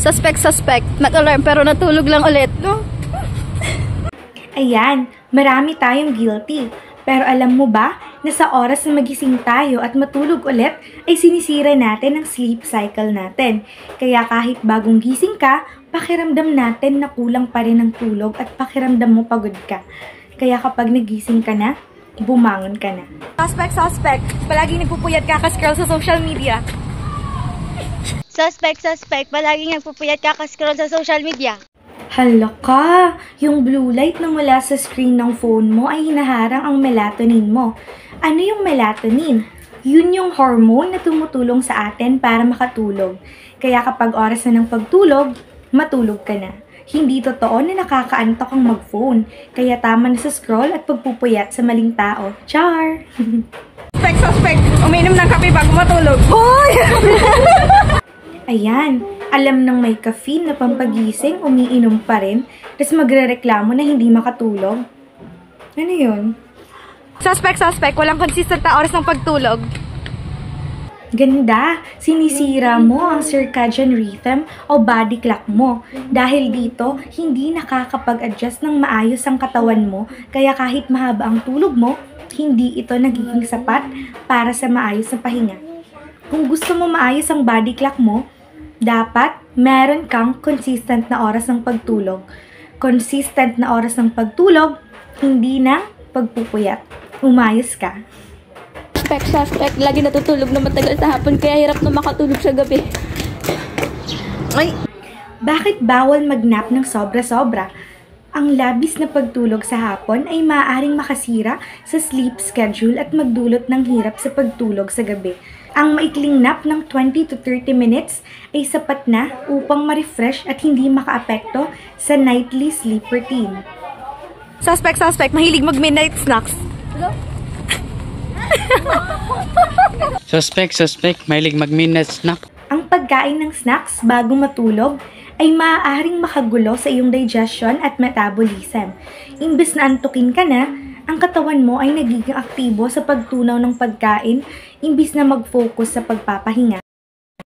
Suspect. Nag-alarm pero natulog lang ulit, no? Ayan, marami tayong guilty. Pero alam mo ba na sa oras na magising tayo at matulog ulit ay sinisira natin ang sleep cycle natin. Kaya kahit bagong gising ka, pakiramdam natin na kulang pa rin ang tulog at pakiramdam mo pagod ka. Kaya kapag nagising ka na, bumangon ka na. Suspect. Palaging nagpupuyat kaka-scroll sa social media. Suspect. Palaging nagpupuyat kaka-scroll sa social media. Hala ka! Yung blue light na mula sa screen ng phone mo ay hinaharang ang melatonin mo. Ano yung melatonin? Yun yung hormone na tumutulong sa atin para makatulog. Kaya kapag oras na ng pagtulog, matulog ka na. Hindi totoo na nakakaantok ang mag-phone. Kaya tama na sa scroll at pagpupuyat sa maling tao. Char! Suspect! Uminom ng kape bago matulog. Hoy! Ayan, alam ng may caffeine na pampagising, umiinom pa rin, tapos magrereklamo na hindi makatulog. Ano yun? Suspect. Walang consistent na oras ng pagtulog. Ganda! Sinisira mo ang circadian rhythm o body clock mo. Dahil dito, hindi nakakapag-adjust ng maayos ang katawan mo, kaya kahit mahaba ang tulog mo, hindi ito nagiging sapat para sa maayos na pahinga. Kung gusto mo maayos ang body clock mo, dapat meron kang consistent na oras ng pagtulog. Consistent na oras ng pagtulog, hindi na pagpupuyat. Umayos ka. Suspect. Lagi natutulog na matagal sa hapon kaya hirap na makatulog sa gabi. Ay! Bakit bawal mag-nap ng sobra-sobra? Ang labis na pagtulog sa hapon ay maaaring makasira sa sleep schedule at magdulot ng hirap sa pagtulog sa gabi. Ang maikling nap ng 20 to 30 minutes ay sapat na upang ma-refresh at hindi makaapekto sa nightly sleep routine. Suspect. Mahilig mag-midnight snacks. Hello? Suspect. Mahilig mag-midnight snack. Ang pagkain ng snacks bago matulog ay maaaring makagulo sa iyong digestion at metabolism. Imbes na antukin ka na, ang katawan mo ay nagiging aktibo sa pagtunaw ng pagkain imbis na mag-focus sa pagpapahinga.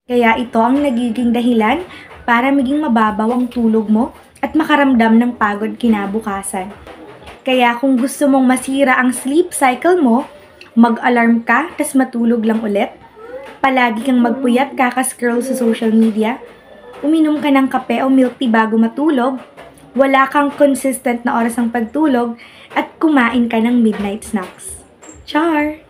Kaya ito ang nagiging dahilan para maging mababaw ang tulog mo at makaramdam ng pagod kinabukasan. Kaya kung gusto mong masira ang sleep cycle mo, mag-alarm ka tas matulog lang ulit, palagi kang magpuyat kaka-scroll sa social media, uminom ka ng kape o milk tea bago matulog, wala kang consistent na oras ng pagtulog, at kumain ka ng midnight snacks. Char!